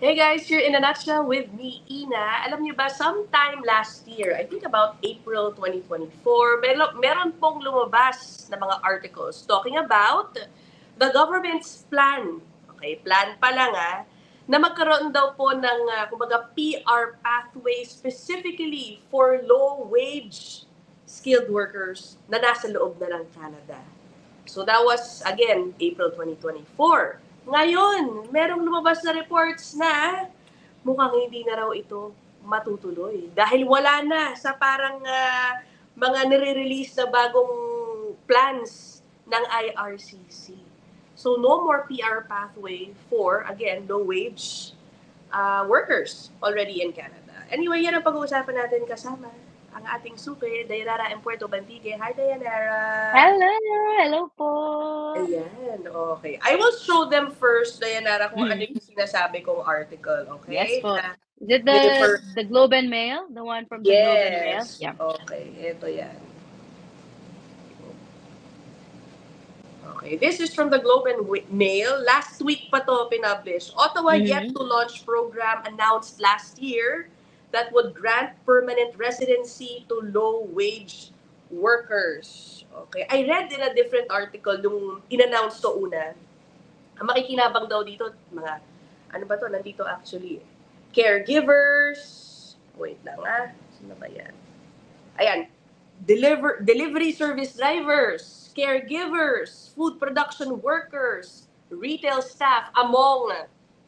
Hey guys, you're in a nutshell with me, Ina. Alam niyo ba, sometime last year, I think about April 2024, meron pong lumabas na mga articles talking about the government's plan. Okay, plan pa lang na magkaroon daw po ng kumbaga PR pathway specifically for low-wage skilled workers na nasa loob na ng Canada. So that was, again, April 2024. Ngayon, merong lumabas na reports na mukhang hindi na raw ito matutuloy. Dahil wala na sa parang mga nire-release na bagong plans ng IRCC. So no more PR pathway for, again, low-wage workers already in Canada. Anyway, yan ang pag-uusapan natin kasama ang ating suki, Dayanara M. Puerto Bantigue. Hi, Dayanara! Hello! Hello po! Ayan, okay. I will show them first, Dayanara, kung ano Mhm. yung sinasabi kong article, Yes okay? po. Na Is it deliver. the Globe and Mail? The one from the Globe and Mail? Yes. Yeah. Okay, ito yan. Okay, this is from the Globe and Mail. Last week pa to pinublish. Ottawa yet Mm-hmm. to launch program announced last year that would grant permanent residency to low-wage workers. Okay, I read in a different article nung in-announce to una. Ang makikinabang daw dito, mga, ano ba to, nandito actually, caregivers, wait lang sino ba yan? Ayan, delivery service drivers, caregivers, food production workers, retail staff, among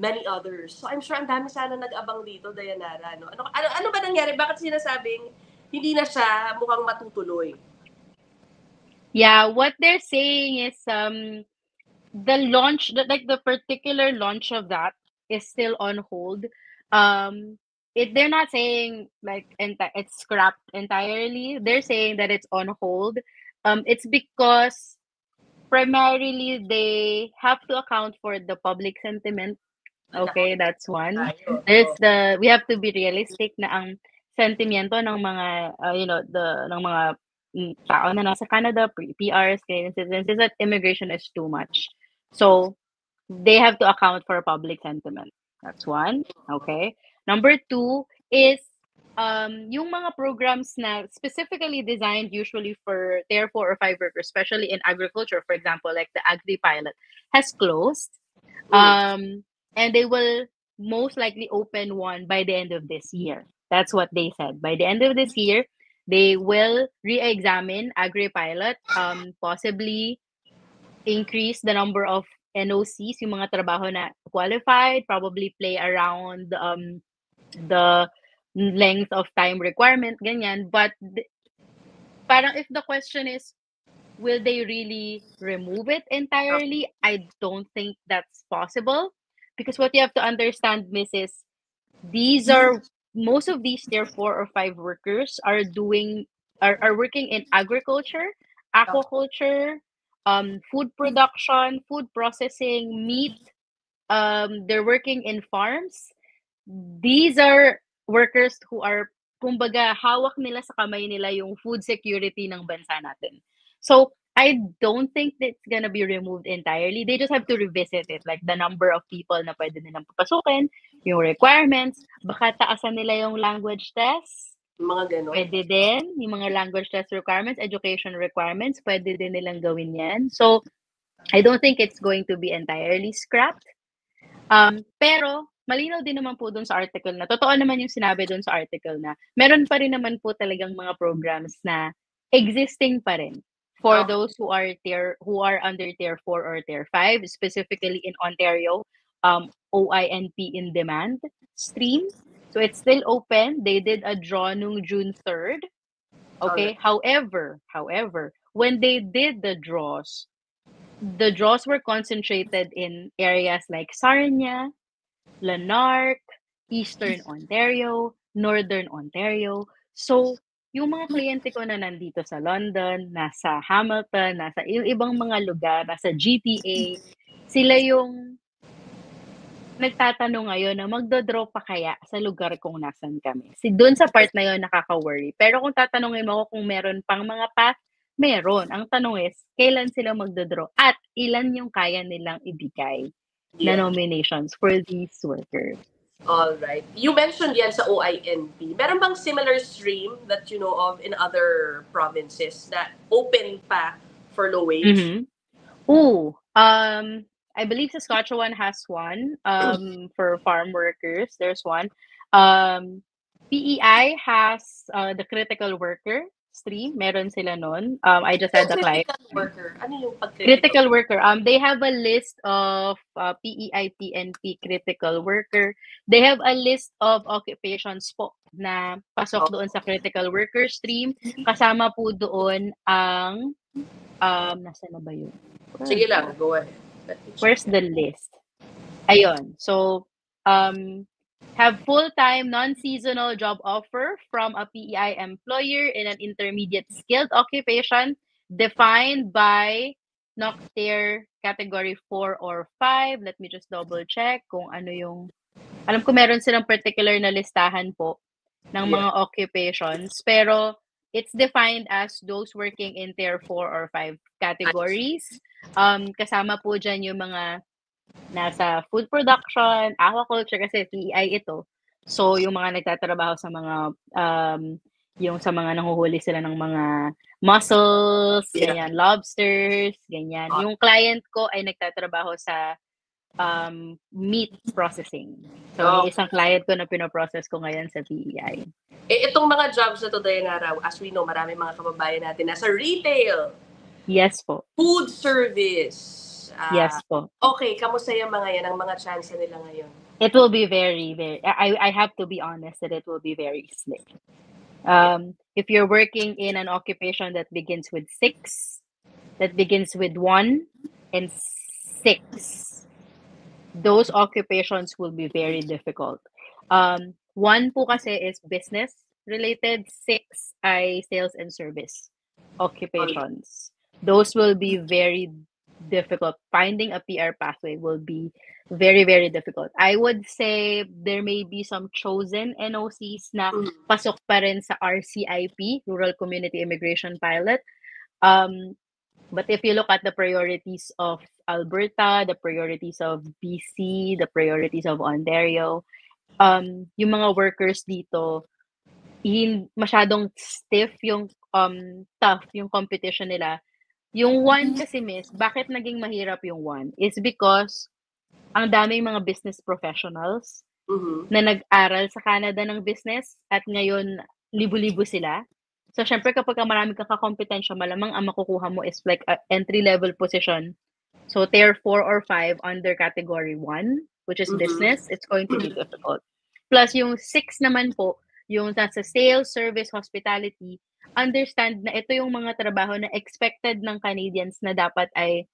many others. So I'm sure ang dami sana nag-abang dito, Dayanara. Ano ba nangyari? Bakit sinasabing hindi na siya mukhang matutuloy? Yeah, what they're saying is the launch, the particular launch of that is still on hold. They're not saying like it's scrapped entirely. They're saying that it's on hold. It's because primarily they have to account for the public sentiment. Okay, that's one. Tayo. There's Oh. we have to be realistic na ang sentimiento ng mga ng mga tao na nasa Canada, PRs, Canadian citizens, is that immigration is too much. So they have to account for public sentiment. That's one. Okay. Number two is yung mga programs na specifically designed usually for tier 4 or 5 workers, especially in agriculture, for example, like the Agri Pilot, has closed. Mm. And they will most likely open one by the end of this year. That's what they said. By the end of this year, they will re-examine AgriPilot, possibly increase the number of NOCs, yung mga trabaho na qualified, probably play around the length of time requirement, ganyan. But parang if the question is, will they really remove it entirely? I don't think that's possible because what you have to understand, Mrs. These are most of these tier 4 or 5 workers are working in agriculture, aquaculture, food production, food processing, meat. They're working in farms. These are workers who are, kumbaga, hawak nila sa kamay nila yung food security ng bansa natin. So, I don't think that it's gonna be removed entirely. They just have to revisit it, like the number of people na pwede nilang papasukin, yung requirements, baka taasan nila yung language test, Mga ganon. pwede din, yung mga language test requirements, education requirements, pwede din nilang gawin yan. So, I don't think it's going to be entirely scrapped. Pero malinaw din naman po dun sa article na totoo naman yung sinabi dun sa article na meron pa rin naman po talagang mga programs na existing pa rin for Okay. those who are under tier 4 or tier 5, specifically in Ontario, OINP in demand stream. So it's still open. They did a draw nung June 3rd. Alright. Okay. However, when they did the draws were concentrated in areas like Sarnia, Lanark, Eastern Ontario, Northern Ontario. So, yung mga kliyente ko na nandito sa London, nasa Hamilton, nasa yung ibang mga lugar, nasa GTA, sila yung nagtatanong ngayon na magdo-draw pa kaya sa lugar kung nasan kami. Doon sa part na yun, nakaka-worry. Pero kung tatanungin mo ako kung meron pang mga path, meron. Ang tanong is, kailan sila magdo-draw at ilan yung kaya nilang ibigay na Yeah. nominations for these workers. All right. You mentioned yan sa OINP. Meron bang similar stream that you know of in other provinces that open pa for low wage? Mm-hmm. Ooh, I believe Saskatchewan has one. For farm workers, there's one. Um, PEI has the critical worker stream. Meron sila nun. I just Yung had the client. critical worker. Ano yung pag-critical? Critical worker. They have a list of PEI, PNP critical worker. They have a list of occupations po na pasok Oh, doon sa critical worker stream. Kasama po doon ang nasa na ba yun? sige lang. Go ahead. Let me check Where's it. the list? Ayun. So, have full-time non-seasonal job offer from a PEI employer in an intermediate skilled occupation defined by NOCTIR category 4 or 5. Let me just double check kung ano yung alam ko meron silang particular na listahan po ng Yeah. mga occupations, pero it's defined as those working in tier 4 or 5 categories. Kasama po dyan yung mga nasa food production, aquaculture kasi PEI ito. So, yung mga nagtatrabaho sa mga, yung sa mga nanguhuli sila ng mga mussels, Yeah. ganyan, lobsters, ganyan. Yung client ko ay nagtatrabaho sa meat processing. So, yung Okay. isang client ko na pinoprocess ko ngayon sa PEI. Itong mga jobs na to, Dayanara, as we know, marami mga kababayan natin nasa retail, Yes po. food service. Yes po. Okay, kamusta yung mga yan, ang mga chance nila ngayon? It will be very, very, I have to be honest that it will be very slim. If you're working in an occupation that begins with 6, that begins with 1 and 6, those occupations will be very difficult. 1 po kasi is business related, 6 ay sales and service occupations. Those will be very difficult. Finding a PR pathway will be very, very difficult. I would say there may be some chosen NOCs na pasok pa rin sa RCIP, Rural Community Immigration Pilot. But if you look at the priorities of Alberta, the priorities of BC, the priorities of Ontario, yung mga workers dito, masyadong stiff yung tough yung competition nila. Yung 1 kasi miss, bakit naging mahirap yung 1 is because ang daming mga business professionals na nag-aral sa Canada ng business at ngayon libo-libo sila. So, syempre kapag marami kang kakompetensya, malamang ang makukuha mo is like a entry-level position. So, tier 4 or 5 under category 1, which is business, it's going to be difficult. Plus, yung 6 naman po, yung nasa sales, service, hospitality, understand na ito yung mga trabaho na expected ng Canadians na dapat ay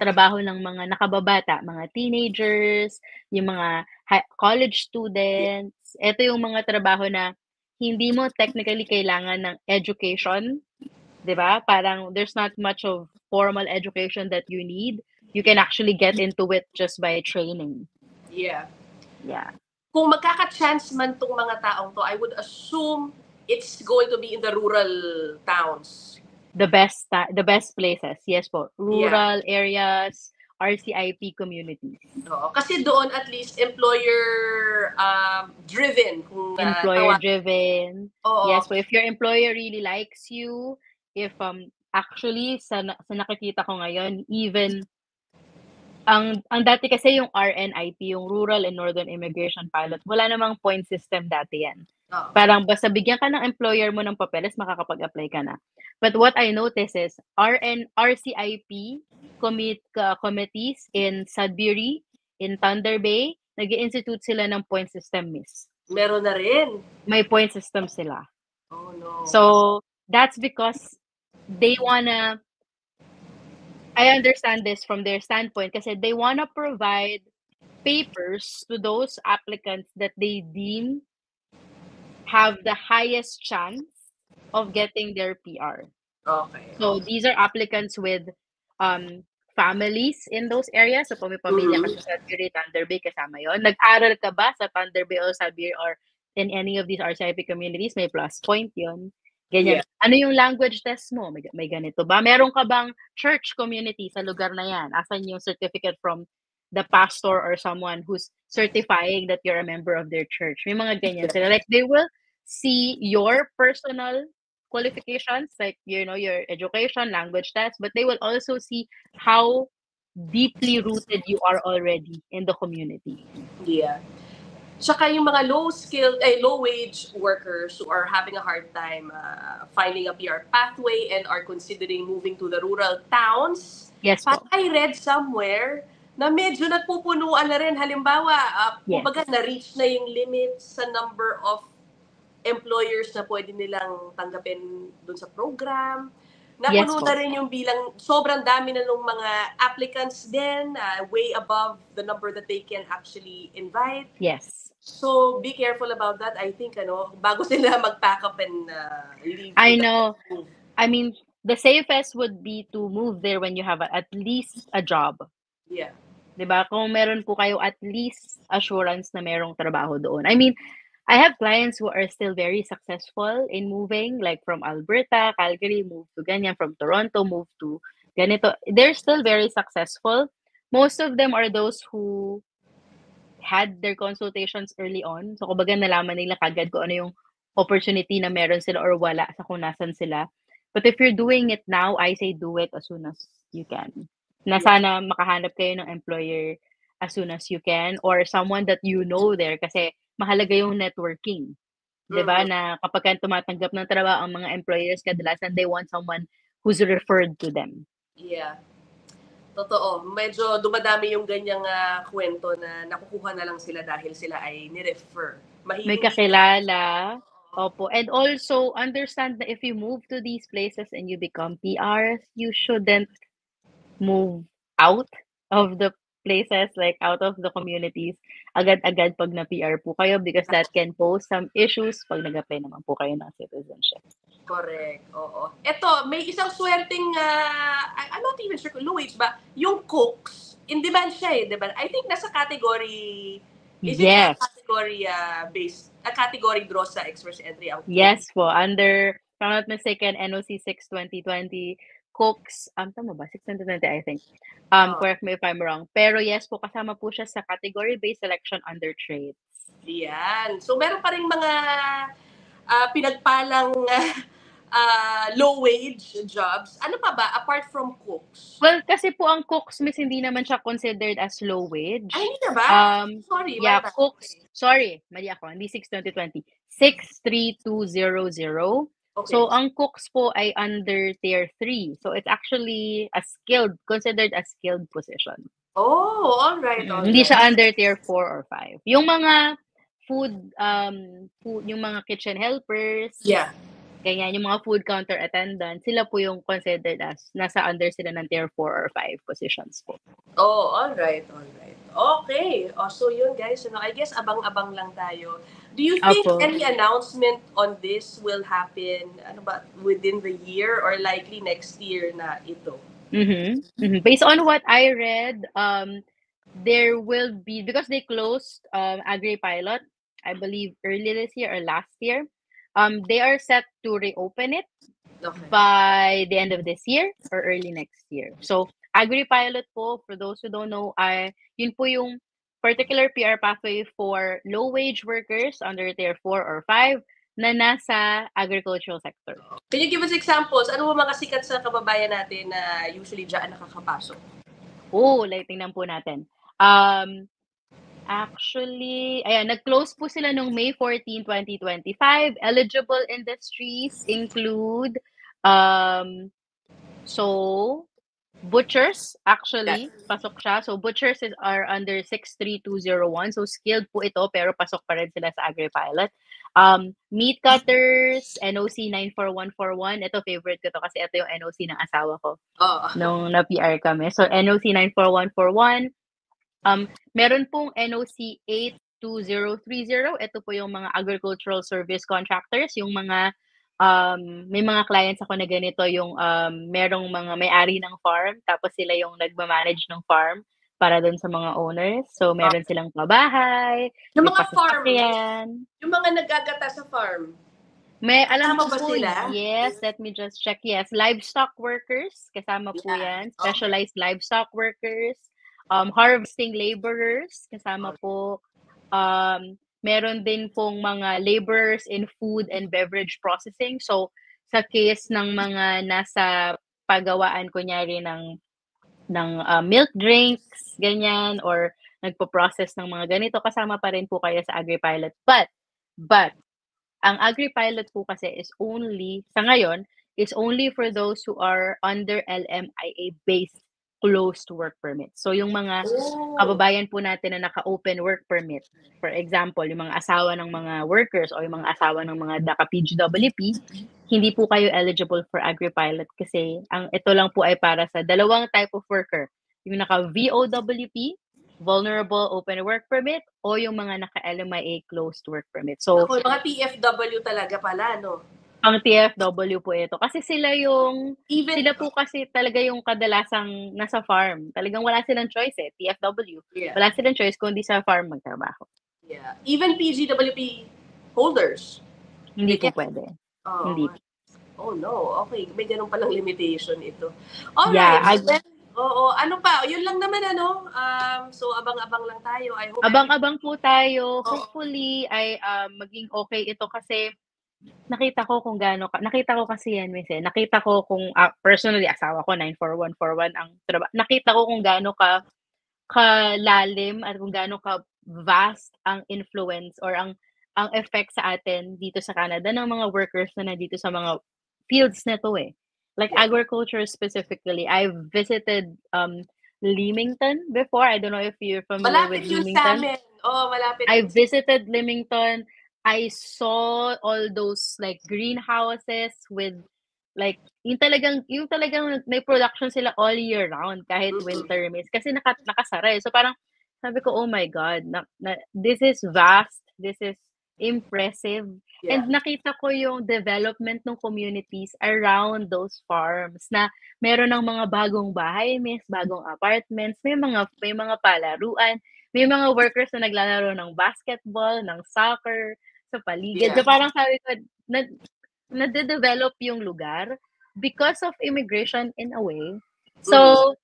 trabaho ng mga nakababata, mga teenagers, yung mga college students. Ito yung mga trabaho na hindi mo technically kailangan ng education, 'di ba? Parang there's not much of formal education that you need. You can actually get into it just by training. Yeah. Yeah. Kung magkaka-chance man tong mga taong to, I would assume it's going to be in the rural towns. The best places. Yes po. Rural areas, RCIP communities. Oo. Kasi doon at least employer driven. Employer driven. Oo. Yes po. If your employer really likes you, if actually sa nakikita ko ngayon, even ang dati kasi yung RNIP, yung Rural and Northern Immigration Pilot, wala namang point system dati yan. Oo. Parang basta bigyan ka ng employer mo ng papeles, makakapag-apply ka na. But what I notice is RCIP committees in Sudbury, in Thunder Bay, nag-institute sila ng point system, miss. Meron na rin. May point system sila. Oh no. So, that's because they wanna I understand this from their standpoint kasi they wanna provide papers to those applicants that they deem have the highest chance of getting their PR. Okay. So these are applicants with families in those areas. So kung may pamilya ka sa Sudbury, Thunder Bay, kasama yon. Nag-aral ka ba sa Thunder Bay o Sudbury or in any of these RCIP communities? May plus point yon. Ganyan. Yeah. Ano yung language test mo? May ganito ba? Meron ka bang church community sa lugar na yan? Asan yung certificate from the pastor or someone who's certifying that you're a member of their church. May mga ganyan sila. Like, they will see your personal qualifications, like, your education, language test, but they will also see how deeply rooted you are already in the community. Yeah. Tsaka yung mga low-wage workers who are having a hard time finding a PR pathway and are considering moving to the rural towns. Yes po. I read somewhere na medyo nagpupunuan na rin. Halimbawa, Yes. kumbaga na-reach na yung limit sa number of employers na pwede nilang tanggapin dun sa program. Napuno Yes po. na rin yung bilang, sobrang dami na nung mga applicants din, way above the number that they can actually invite. Yes. So, be careful about that. I think, bago sila mag-pack up and leave. I know. I mean, the safest would be to move there when you have at least a job. Yeah. 'Di ba? Kung meron po kayo at least assurance na merong trabaho doon. I mean, I have clients who are still very successful in moving, like from Alberta, Calgary, move to ganyan, from Toronto, move to ganito. They're still very successful. Most of them are those who had their consultations early on. So, kumbaga nalaman nila kagad kung ano yung opportunity na meron sila or wala sa kung nasan sila. But if you're doing it now, I say do it as soon as you can. Na sana makahanap kayo ng employer as soon as you can or someone that you know there kasi mahalaga yung networking. 'Di ba? Na kapag tumatanggap ng trabaho ang mga employers, kadalasan they want someone who's referred to them. Yeah. Totoo. Medyo dumadami yung ganyang kwento na nakukuha na lang sila dahil sila ay ni-refer. May kakilala. Opo. And also, understand that if you move to these places and you become PRs, you shouldn't move out of the places, like out of the communities, agad-agad pag na-PR po kayo because that can pose some issues pag nag-apply naman po kayo ng citizenship. Correct. Oo. Ito, may isang swerteng, I'm not even sure kung low-wage ba, yung cooks, in demand siya eh, di ba? I think nasa category, is it a category based, a category draw sa express entry? Yes po, under, if I'm not mistaken, NOC 6/2020, cooks, tama ba? 6/2020, I think. Correct me if I'm wrong. Pero yes po, kasama po siya sa category-based selection under trades. Yan. So, meron pa rin mga pinagpalang low-wage jobs. Ano pa ba, apart from cooks? Well, kasi po ang cooks, miss, hindi naman siya considered as low-wage. Ay, hindi na ba? Sorry. Yeah, cooks, sorry, mali ako, hindi 6/2020. 63200. Okay. So, ang cooks po ay under tier 3. So, it's actually considered a skilled position. Oh, all right. Hindi siya under tier 4 or 5. Yung mga food, yung mga kitchen helpers, ganyan, yung mga food counter attendants, sila po yung considered as, nasa under sila ng tier 4 or 5 positions po. Oh, all right. Okay. So yun guys, I guess abang-abang lang tayo. Do you think any announcement on this will happen within the year or likely next year na ito? Based on what I read, there will be, because they closed AgriPilot, I believe early this year or last year, they are set to reopen it by the end of this year or early next year. So, AgriPilot po, for those who don't know, yun po yung particular PR pathway for low-wage workers under tier 4 or 5 na nasa agricultural sector. Can you give us examples? Ano mga sikat sa kababayan natin na usually dyan nakakapasok? Tingnan po natin. Actually, nag-close po sila nung May 14, 2025. Eligible industries include, butchers, actually, pasok siya. So, butchers are under 63201. So, skilled po ito, pero pasok pa rin sila sa AgriPilot. Meat cutters, NOC 94141. Ito, favorite ko to kasi ito yung NOC ng asawa ko. Nung na-PR kami. So, NOC 94141. Meron pong NOC 82030. Ito po yung mga agricultural service contractors, yung mga may mga clients ako na ganito, yung merong mga may-ari ng farm, tapos sila yung nagmamanage ng farm para dun sa mga owners. So, meron silang pabahay, yung mga farm, yung mga nagagata sa farm. May alam mo ba sila? Yes, let me just check. Yes, livestock workers, kasama po yan. Specialized livestock workers. harvesting laborers, kasama po. Meron din pong mga laborers in food and beverage processing. So, sa case ng mga nasa pagawaan, kunyari ng milk drinks, ganyan, or nagpo-process ng mga ganito, kasama pa rin po kayo sa AgriPilot. But, ang AgriPilot po kasi is only, sa ngayon, is only for those who are under LMIA-based closed work permit. So, yung mga kababayan po natin na naka-open work permit, for example, yung mga asawa ng mga workers o yung mga asawa ng mga naka-PGWP, hindi po kayo eligible for AgriPilot kasi ito lang po ay para sa dalawang type of worker. Yung naka-VOWP, vulnerable open work permit, o yung mga naka-LMIA closed work permit. So, Ako, mga PFW talaga pala, no? ang TFW po ito. Kasi sila po kasi talaga yung kadalasang nasa farm. Talagang wala silang choice TFW. Yeah. Wala silang choice kundi sa farm magtrabaho. Yeah. Even PGWP holders. Hindi po pwede. Hindi. Oh no, okay. May ganun palang limitation ito. Alright. Yeah, ano pa? Yun lang naman so abang-abang lang tayo. I hope abang-abang po tayo. Hopefully ay maging okay ito kasi nakita ko kasi yan, Miss. Nakita ko kung personally asawa ko 94141 ang trabaho. Nakita ko kung gaano kalalim at kung gaano ka vast ang influence or ang effect sa atin dito sa Canada ng mga workers na nandito sa mga fields na to Like agriculture specifically. I've visited Leamington before. I don't know if you're familiar with Leamington. Malapit. I visited Leamington. I saw all those like greenhouses with like yung talagang may production sila all year round kahit winter miss kasi nakasara So parang sabi ko, oh my God, this is vast, this is impressive. Yeah. And nakita ko yung development ng communities around those farms na meron ng mga bagong bahay, miss, bagong apartments, may mga palaruan, may mga workers na naglalaro ng basketball, ng soccer, sa paligid. So parang sabi ko, nade-develop yung lugar because of immigration in a way. So,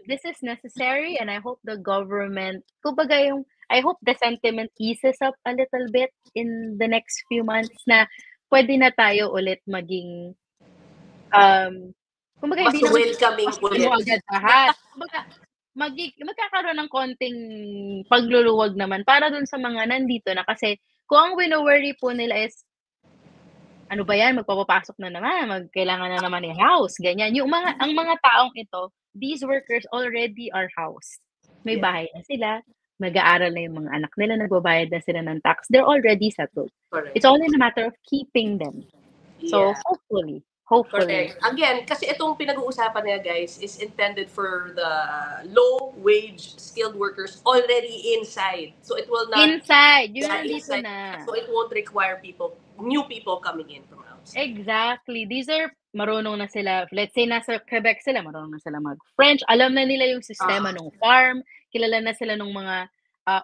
this is necessary and I hope the government, I hope the sentiment eases up a little bit in the next few months na pwede na tayo ulit maging mas welcoming ulit. Agad lahat. Magkakaroon ng konting pagluluwag naman para dun sa mga nandito na kasi kung ang wino-worry po nila is ano ba yan, magpapapasok na naman, kailangan na naman i-house, ganyan. Ang mga taong ito, these workers already are housed. May bahay na sila, mag-aaral na yung mga anak nila, nagbabayad na sila ng tax. They're already settled. Correct. It's only a matter of keeping them. So, hopefully. Correct. Again, kasi itong pinag-uusapan niya, guys, is intended for the low-wage skilled workers already inside. So it will not... Inside! Yun nandito na. So it won't require new people coming in from outside. Exactly. These are marunong na sila. Let's say nasa Quebec sila, marunong na sila mag-French. Alam na nila yung sistema ng farm. Kilala na sila ng mga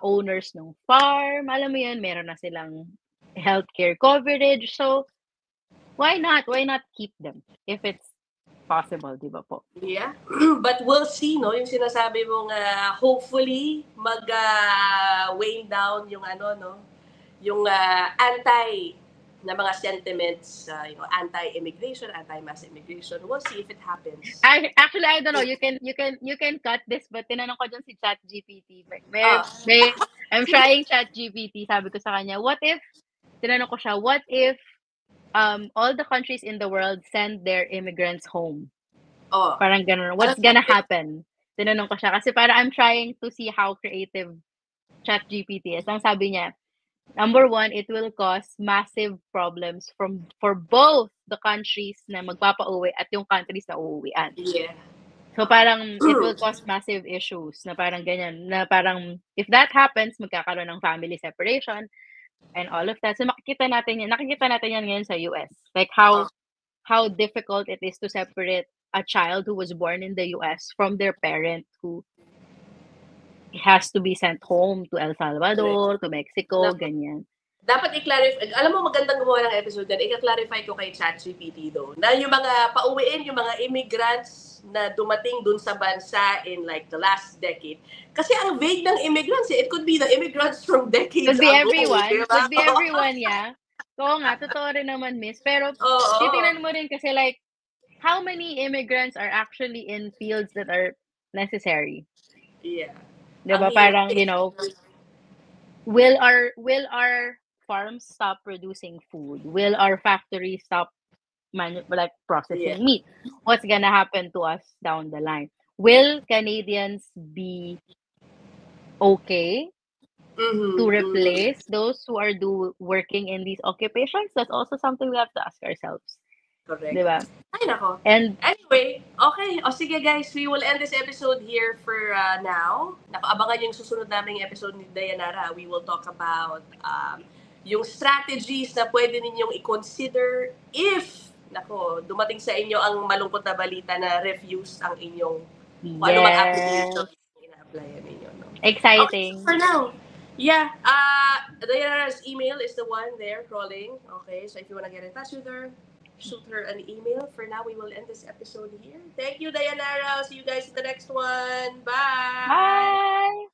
owners ng farm. Alam mo yun, meron na silang healthcare coverage. So, why not keep them if it's possible, di ba po? Yeah. But we'll see, no? Yung sinasabi mong hopefully mag-wane down yung yung anti na mga sentiments, anti-immigration, anti-mass immigration. We'll see if it happens. Actually, I don't know. You can cut this, but tinanong ko dyan si ChatGPT. I'm trying ChatGPT. Sabi ko sa kanya, what if all the countries in the world send their immigrants home? Parang ganun. What's gonna happen? Tinanong ko siya. Kasi parang I'm trying to see how creative ChatGPT is. Ang sabi niya, number one, it will cause massive problems for both the countries na magpapauwi at yung countries na uuwian. Yeah. So parang it will cause massive issues na parang ganyan. Na parang if that happens, magkakaroon ng family separation and all of that. So nakikita natin yan ngayon sa US. Like how difficult it is to separate a child who was born in the US from their parent who has to be sent home to El Salvador, to Mexico, ganyan. dapat i-clarify, alam mo magandang gumawa ng episode yan, i-clarify ko kay ChatGPT do, na yung mga pauwiin, yung mga immigrants na dumating dun sa bansa in like the last decade. Kasi ang vague ng immigrants, it could be the immigrants from decades Could be ago. everyone. Diba? Could be everyone, yeah. Oo nga, totoo rin naman, miss. Pero, titingnan mo rin kasi like, how many immigrants are actually in fields that are necessary? Yeah. Diba? Parang, you know, will our farms stop producing food? Will our factories stop processing meat? What's gonna happen to us down the line? Will Canadians be okay to replace those who are working in these occupations? That's also something we have to ask ourselves. Correct. Diba? Ay, nako. And anyway, okay. O sige guys, we will end this episode here for now. Abangan yung susunod naming episode ni Dayanara. We will talk about yung strategies na pwede ninyong i-consider if, dumating sa inyo ang malungkot na balita na refuse ang inyong kung ano man application ina-applyan ninyo. No? Exciting. Okay, so for now, yeah, Dayanara's email is the one there crawling. Okay, so if you want to get in touch with her, shoot her an email. For now, we will end this episode here. Thank you, Dayanara. I'll see you guys in the next one. Bye. Bye.